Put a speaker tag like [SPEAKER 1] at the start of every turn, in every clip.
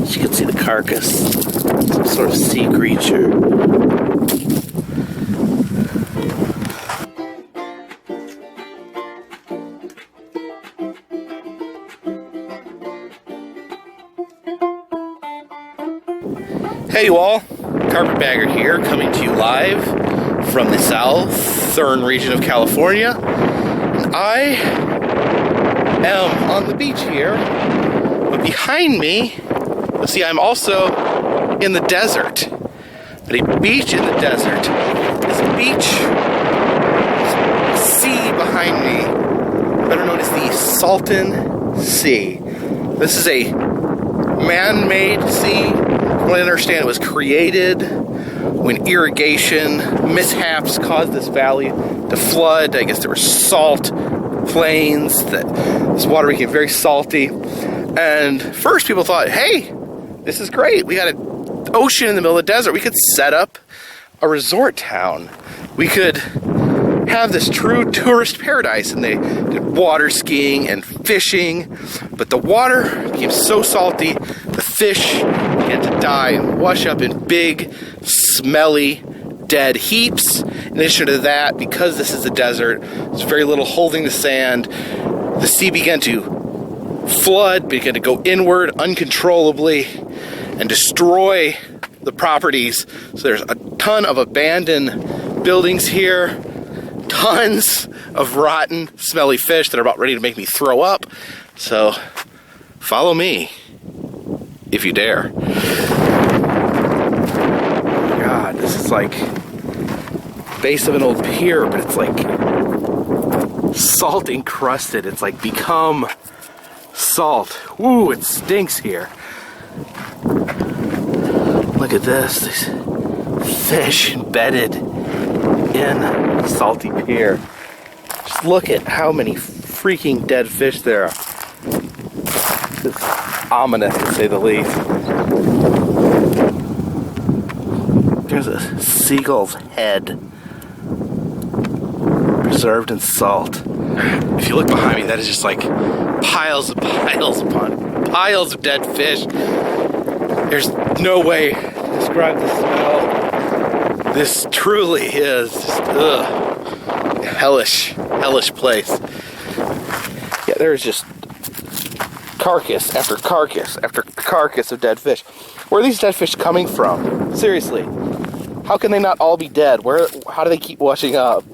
[SPEAKER 1] You can see the carcass. Some sort of sea creature. Hey you all, Carpetbagger here, coming to you live from the southern region of California. And I am on the beach here, but behind me, you'll see I'm also in the desert. But a beach in the desert. This beach, sea behind me, better known as the Salton Sea. This is a man-made sea. From what I understand, it was created when irrigation mishaps caused this valley to flood. I guess there were salt plains that this water became very salty. And first people thought, hey, this is great. We got an ocean in the middle of the desert. We could set up a resort town. We could have this true tourist paradise. And they did water skiing and fishing. But the water became so salty, the fish began to die and wash up in big, smelly, dead heaps. In addition to that, because this is a desert, there's very little holding the sand. The sea began to flood, began to go inward uncontrollably and destroy the properties. So there's a ton of abandoned buildings here, tons of rotten, smelly fish that are about ready to make me throw up. So follow me if you dare. God, this is like base of an old pier, but it's like salt encrusted. It's like become salt. Ooh, it stinks here. Look at this. These fish embedded in the salty pier. Just look at how many freaking dead fish there are. It's ominous, to say the least. There's a seagull's head preserved in salt. If you look behind me, that is just like piles upon piles of dead fish. There's no way to describe the smell. This truly is just, hellish place. Yeah, there's just carcass after carcass after carcass of dead fish. Where are these dead fish coming from? Seriously. How can they not all be dead? How do they keep washing up?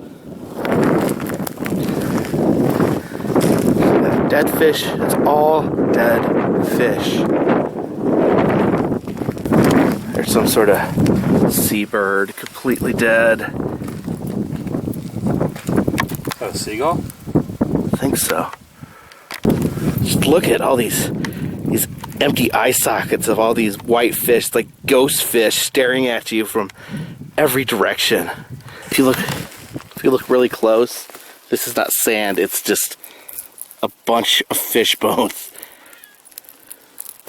[SPEAKER 1] Dead fish, it's all dead fish. There's some sort of seabird, completely dead.
[SPEAKER 2] A seagull?
[SPEAKER 1] I think so. Just look at all these empty eye sockets of all these white fish, like ghost fish staring at you from every direction. If you look really close, this is not sand, it's just a bunch of fish bones.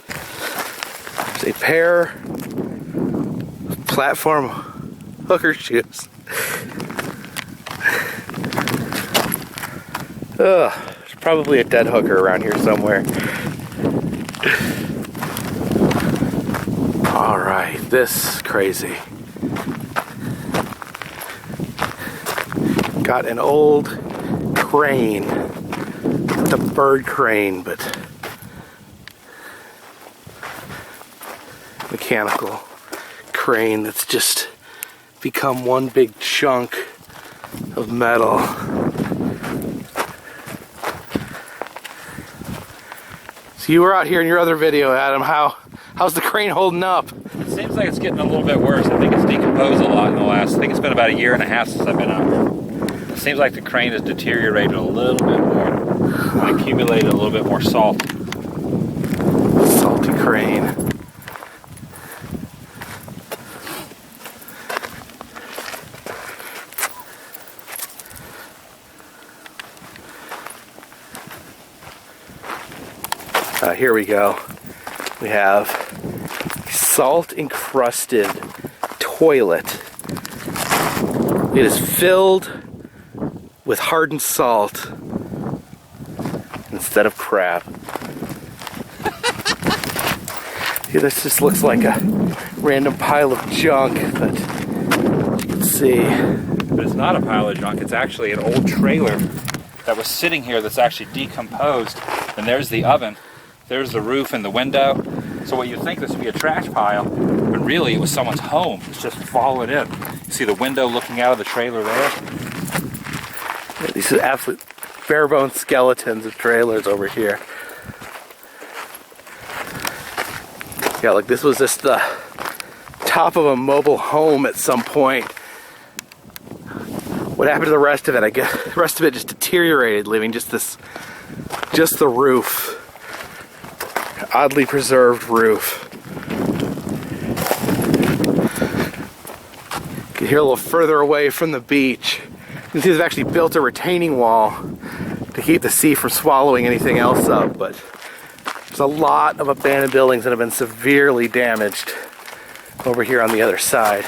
[SPEAKER 1] There's a pair of platform hooker shoes. Ugh, there's probably a dead hooker around here somewhere. Alright, this is crazy. Got an old crane. It's a bird crane, but mechanical crane that's just become one big chunk of metal. So you were out here in your other video, Adam. How's the crane holding up?
[SPEAKER 2] It seems like it's getting a little bit worse. I think it's decomposed a lot in the last, I think it's been about 1.5 years since I've been out here. It seems like the crane has deteriorated a little bit more. And accumulated a little bit more salt.
[SPEAKER 1] Salty crane. Here we go. We have salt encrusted toilet. It is filled with hardened salt instead of crap. Yeah, this just looks like a random pile of junk, but let's see.
[SPEAKER 2] But it's not a pile of junk, it's actually an old trailer that was sitting here that's actually decomposed. And there's the oven, there's the roof and the window. So what you'd think this would be a trash pile, but really it was someone's home. It's just fallen in. You see the window looking out of the trailer there?
[SPEAKER 1] Yeah, these are absolute bare bones skeletons of trailers over here. Yeah, like this was just the top of a mobile home at some point. What happened to the rest of it? I guess the rest of it just deteriorated, leaving just the roof. Oddly preserved roof. You can hear a little further away from the beach. You can see they've actually built a retaining wall to keep the sea from swallowing anything else up, but there's a lot of abandoned buildings that have been severely damaged over here on the other side.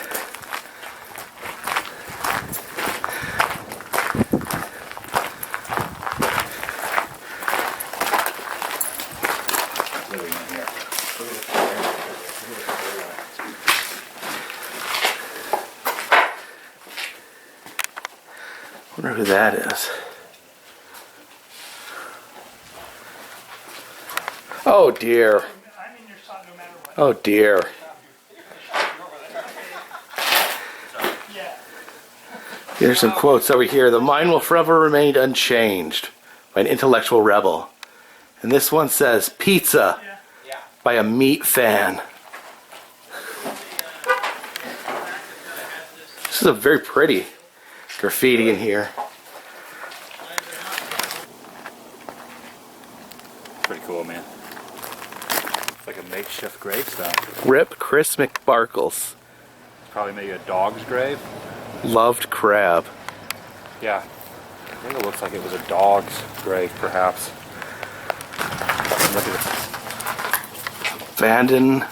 [SPEAKER 1] I wonder who that is. Oh dear. Oh dear. Here's some quotes over here. The mind will forever remain unchanged by an intellectual rebel. And this one says, pizza by a meat fan. This is a very pretty graffiti in here.
[SPEAKER 2] Pretty cool, man. It's like a makeshift gravestone.
[SPEAKER 1] Rip Chris McBarkles.
[SPEAKER 2] Probably maybe a dog's grave.
[SPEAKER 1] Loved crab.
[SPEAKER 2] Yeah. I think it looks like it was a dog's grave, perhaps. Look at this.
[SPEAKER 1] Abandon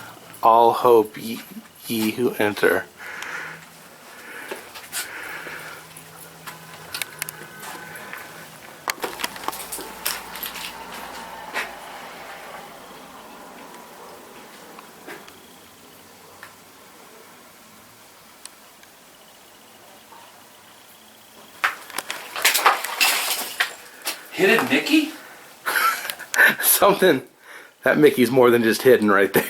[SPEAKER 1] all hope ye who enter.
[SPEAKER 2] Hidden Mickey?
[SPEAKER 1] Something. That Mickey's more than just hidden right there.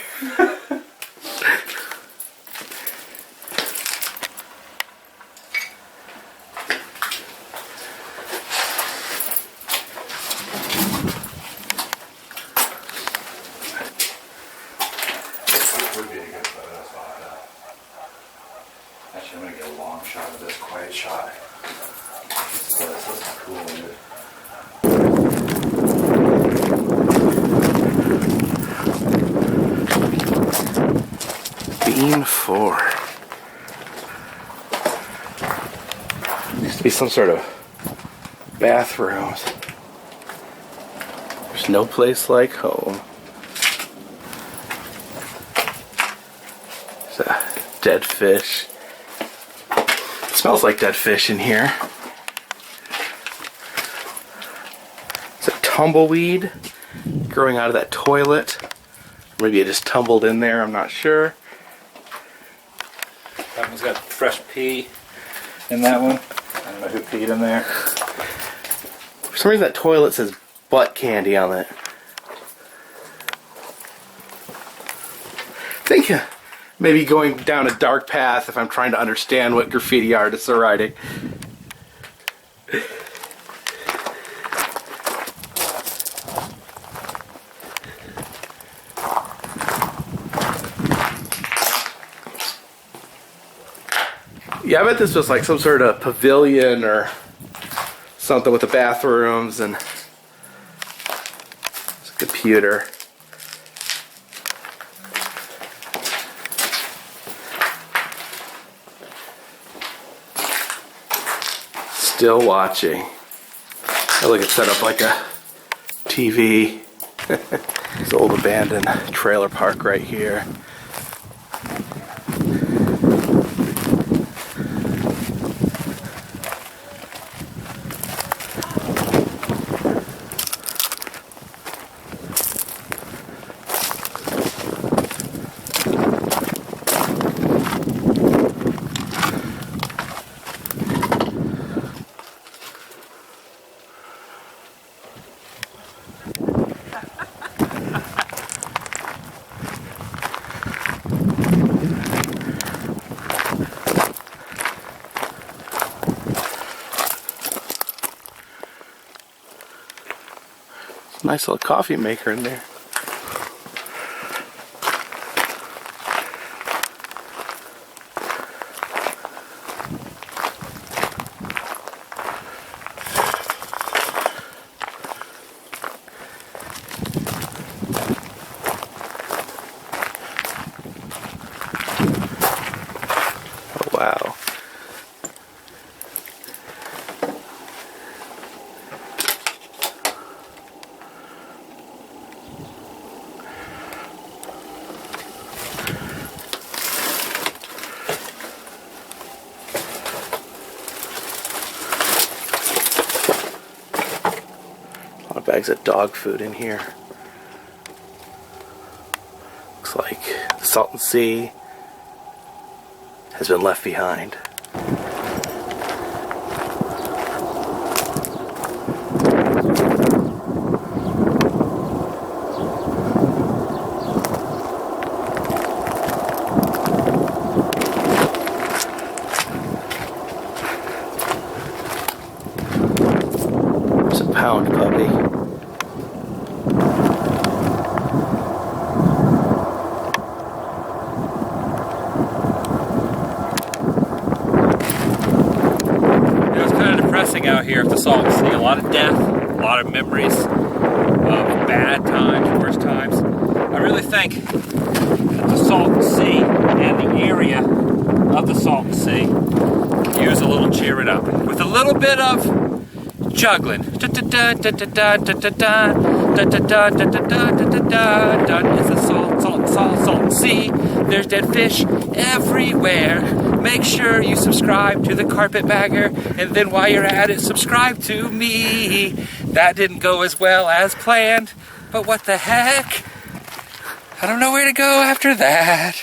[SPEAKER 2] Would be a good photo spot. Actually, I'm gonna get a long shot of this quiet shot. So this looks cool, dude.
[SPEAKER 1] Bean 4. Used to be some sort of bathrooms. There's no place like home. There's a dead fish. It smells like dead fish in here. It's a tumbleweed growing out of that toilet. Maybe it just tumbled in there, I'm not sure.
[SPEAKER 2] That one's got fresh pee in that one. I don't know who peed in there.
[SPEAKER 1] For some reason that toilet says butt candy on it. I think maybe going down a dark path if I'm trying to understand what graffiti artists are writing. Yeah, I bet this was like some sort of pavilion or something with the bathrooms and it's a computer. Still watching. I look, it's set up like a TV. This old abandoned trailer park right here. Nice little coffee maker in there. Oh, wow. A lot of bags of dog food in here. Looks like the Salton Sea has been left behind. There's a pound puppy.
[SPEAKER 2] Out here at the Salton Sea, a lot of death, a lot of memories of bad times, worst times. I really think that the Salton Sea and the area of the Salton Sea use a little cheering up with a little bit of juggling. It's the Salton Sea. There's dead fish everywhere. Make sure you subscribe to the Carpetbagger, and then while you're at it, subscribe to me. That didn't go as well as planned, but what the heck? I don't know where to go after that.